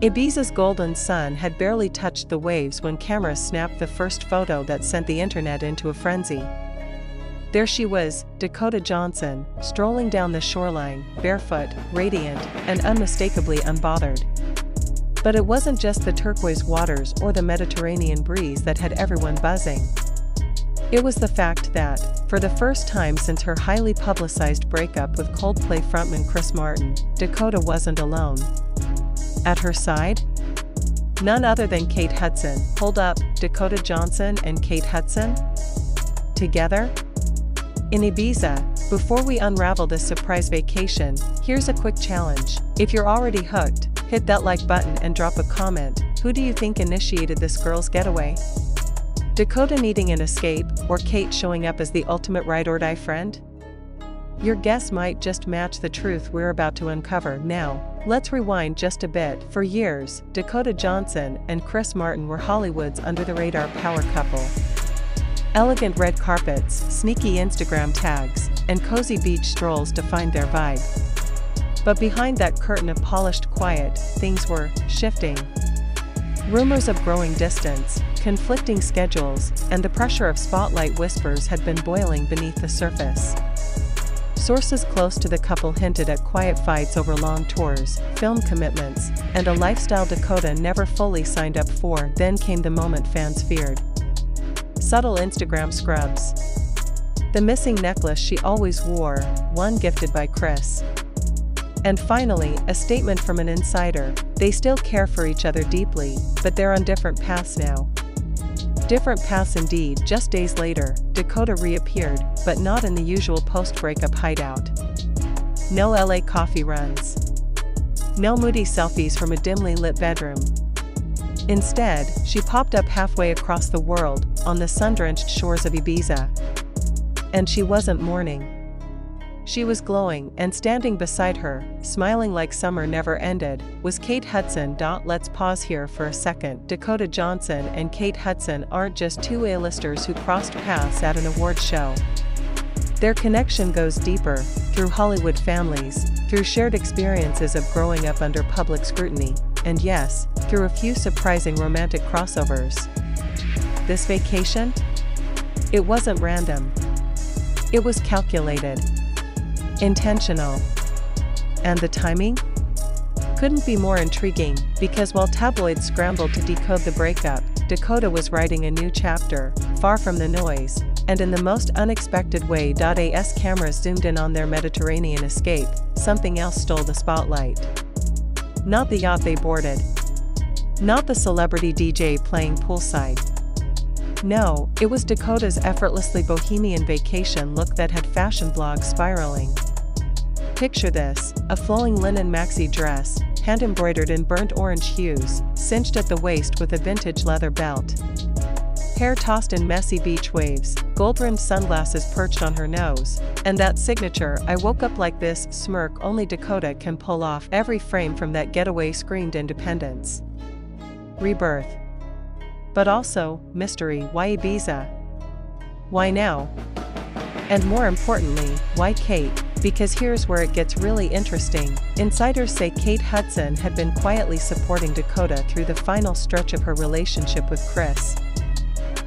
Ibiza's golden sun had barely touched the waves when cameras snapped the first photo that sent the internet into a frenzy. There she was, Dakota Johnson, strolling down the shoreline, barefoot, radiant, and unmistakably unbothered. But it wasn't just the turquoise waters or the Mediterranean breeze that had everyone buzzing. It was the fact that, for the first time since her highly publicized breakup with Coldplay frontman Chris Martin, Dakota wasn't alone. At her side? None other than Kate Hudson. Hold up, Dakota Johnson and Kate Hudson? Together? In Ibiza, before we unravel this surprise vacation, here's a quick challenge. If you're already hooked, hit that like button and drop a comment. Who do you think initiated this girl's getaway? Dakota needing an escape, or Kate showing up as the ultimate ride-or-die friend? Your guess might just match the truth we're about to uncover. Now, let's rewind just a bit. For years, Dakota Johnson and Chris Martin were Hollywood's under-the-radar power couple. Elegant red carpets, sneaky Instagram tags, and cozy beach strolls defined their vibe. But behind that curtain of polished quiet, things were shifting. Rumors of growing distance, conflicting schedules, and the pressure of spotlight whispers had been boiling beneath the surface. Sources close to the couple hinted at quiet fights over long tours, film commitments, and a lifestyle Dakota never fully signed up for. Then came the moment fans feared. Subtle Instagram scrubs. The missing necklace she always wore, one gifted by Chris. And finally, a statement from an insider: they still care for each other deeply, but they're on different paths now. Different paths indeed. Just days later, Dakota reappeared, but not in the usual post-breakup hideout. No LA coffee runs. No moody selfies from a dimly lit bedroom. Instead, she popped up halfway across the world, on the sun-drenched shores of Ibiza. And she wasn't mourning. She was glowing, and standing beside her, smiling like summer never ended, was Kate Hudson. Let's pause here for a second. Dakota Johnson and Kate Hudson aren't just two A-listers who crossed paths at an award show. Their connection goes deeper, through Hollywood families, through shared experiences of growing up under public scrutiny, and yes, through a few surprising romantic crossovers. This vacation? It wasn't random. It was calculated. Intentional. And the timing? Couldn't be more intriguing, because while tabloids scrambled to decode the breakup, Dakota was writing a new chapter, far from the noise, and in the most unexpected way. As cameras zoomed in on their Mediterranean escape, something else stole the spotlight. Not the yacht they boarded. Not the celebrity DJ playing poolside. No, it was Dakota's effortlessly bohemian vacation look that had fashion blogs spiraling. Picture this: a flowing linen maxi dress, hand-embroidered in burnt orange hues, cinched at the waist with a vintage leather belt. Hair tossed in messy beach waves, gold-rimmed sunglasses perched on her nose, and that signature "I woke up like this" smirk only Dakota can pull off. Every frame from that getaway screamed independence. Rebirth. But also, mystery. Why Ibiza? Why now? And more importantly, why Kate? Because here's where it gets really interesting. Insiders say Kate Hudson had been quietly supporting Dakota through the final stretch of her relationship with Chris.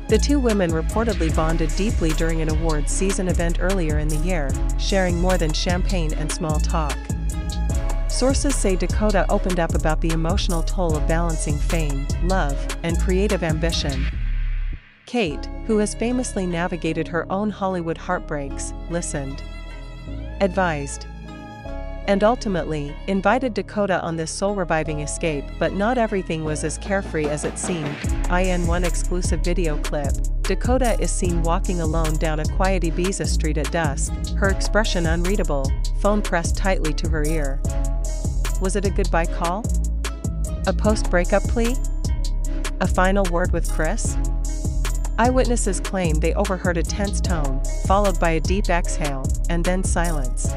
The two women reportedly bonded deeply during an awards season event earlier in the year, sharing more than champagne and small talk. Sources say Dakota opened up about the emotional toll of balancing fame, love, and creative ambition. Kate, who has famously navigated her own Hollywood heartbreaks, listened, advised, and ultimately, invited Dakota on this soul-reviving escape. But not everything was as carefree as it seemed. In one exclusive video clip, Dakota is seen walking alone down a quiet Ibiza street at dusk, her expression unreadable, phone pressed tightly to her ear. Was it a goodbye call? A post-breakup plea? A final word with Chris? Eyewitnesses claim they overheard a tense tone, followed by a deep exhale, and then silence.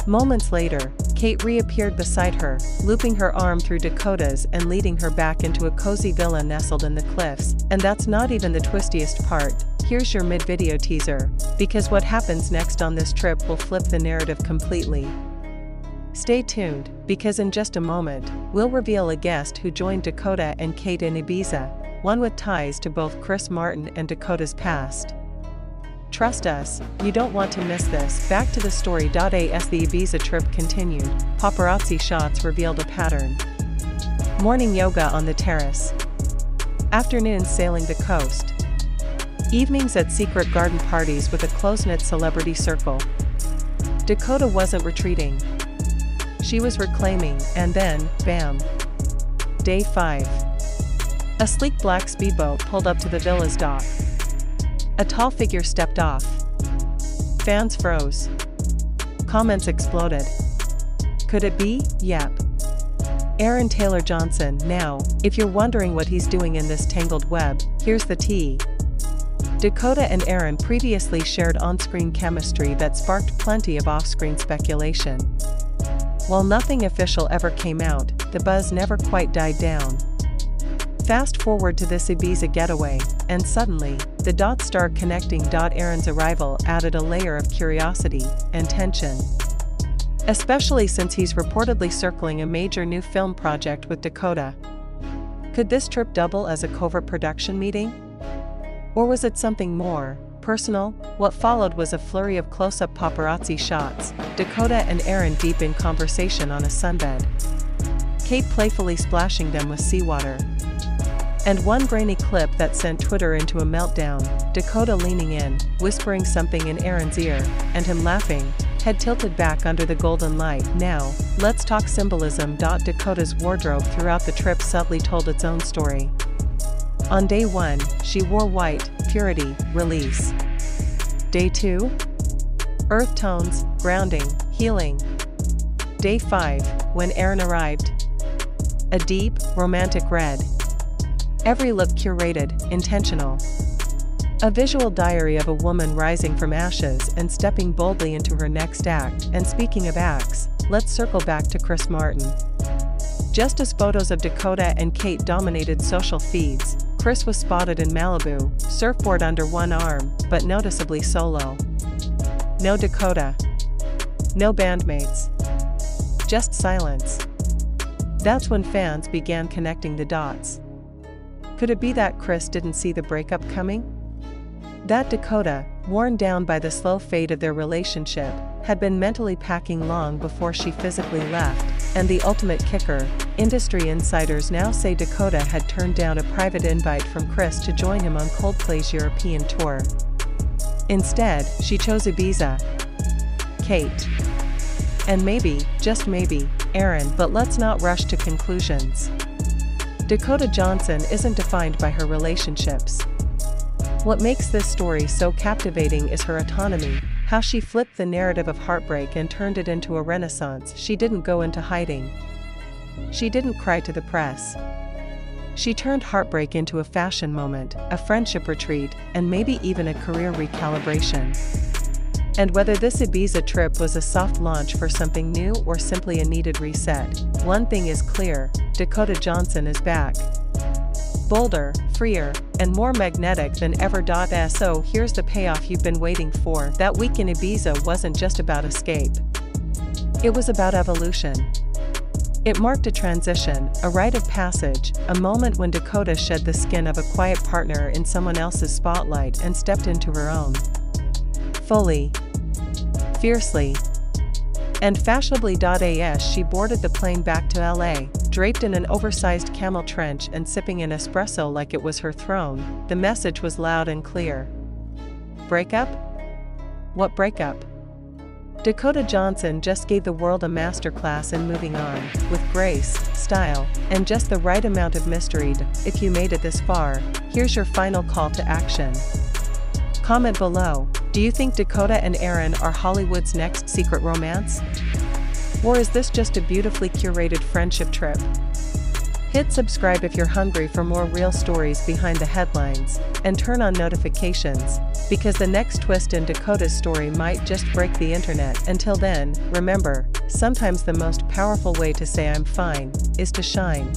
Moments later, Kate reappeared beside her, looping her arm through Dakota's and leading her back into a cozy villa nestled in the cliffs. And that's not even the twistiest part. Here's your mid-video teaser, because what happens next on this trip will flip the narrative completely. Stay tuned, because in just a moment, we'll reveal a guest who joined Dakota and Kate in Ibiza, one with ties to both Chris Martin and Dakota's past. Trust us, you don't want to miss this. Back to the story. As the Ibiza trip continued, paparazzi shots revealed a pattern. Morning yoga on the terrace. Afternoons sailing the coast. Evenings at secret garden parties with a close-knit celebrity circle. Dakota wasn't retreating. She was reclaiming, and then, bam. Day 5. A sleek black speedboat pulled up to the villa's dock. A tall figure stepped off. Fans froze. Comments exploded. Could it be? Yep. Aaron Taylor Johnson. Now, if you're wondering what he's doing in this tangled web, here's the tea. Dakota and Aaron previously shared on-screen chemistry that sparked plenty of off-screen speculation. While nothing official ever came out, the buzz never quite died down. Fast forward to this Ibiza getaway, and suddenly, the dots started connecting. Aaron's arrival added a layer of curiosity and tension. Especially since he's reportedly circling a major new film project with Dakota. Could this trip double as a covert production meeting? Or was it something more personal? What followed was a flurry of close-up paparazzi shots, Dakota and Aaron deep in conversation on a sunbed. Kate playfully splashing them with seawater. And one grainy clip that sent Twitter into a meltdown, Dakota leaning in, whispering something in Aaron's ear, and him laughing, head tilted back under the golden light. Now, let's talk symbolism. Dakota's wardrobe throughout the trip subtly told its own story. On day 1, she wore white, purity, release. Day 2? Earth tones, grounding, healing. Day 5, when Aaron arrived. A deep, romantic red. Every look curated, intentional. A visual diary of a woman rising from ashes and stepping boldly into her next act. And speaking of acts, let's circle back to Chris Martin. Just as photos of Dakota and Kate dominated social feeds, Chris was spotted in Malibu, surfboard under one arm, but noticeably solo. No Dakota. No bandmates. Just silence. That's when fans began connecting the dots. Could it be that Chris didn't see the breakup coming? That Dakota, worn down by the slow fade of their relationship, had been mentally packing long before she physically left, and the ultimate kicker, industry insiders now say Dakota had turned down a private invite from Chris to join him on Coldplay's European tour. Instead, she chose Ibiza. Kate. And maybe, just maybe, Aaron. But let's not rush to conclusions. Dakota Johnson isn't defined by her relationships. What makes this story so captivating is her autonomy, how she flipped the narrative of heartbreak and turned it into a renaissance. She didn't go into hiding. She didn't cry to the press. She turned heartbreak into a fashion moment, a friendship retreat, and maybe even a career recalibration. And whether this Ibiza trip was a soft launch for something new or simply a needed reset, one thing is clear: Dakota Johnson is back. Bolder, freer, and more magnetic than ever. So here's the payoff you've been waiting for. That week in Ibiza wasn't just about escape. It was about evolution. It marked a transition, a rite of passage, a moment when Dakota shed the skin of a quiet partner in someone else's spotlight and stepped into her own. Fully. Fiercely. And fashionably. As she boarded the plane back to LA, draped in an oversized camel trench and sipping an espresso like it was her throne, the message was loud and clear. Breakup? What breakup? Dakota Johnson just gave the world a masterclass in moving on, with grace, style, and just the right amount of mystery. If you made it this far, here's your final call to action. Comment below. Do you think Dakota and Aaron are Hollywood's next secret romance? Or is this just a beautifully curated friendship trip? Hit subscribe if you're hungry for more real stories behind the headlines, and turn on notifications, because the next twist in Dakota's story might just break the internet. Until then, remember, sometimes the most powerful way to say I'm fine is to shine.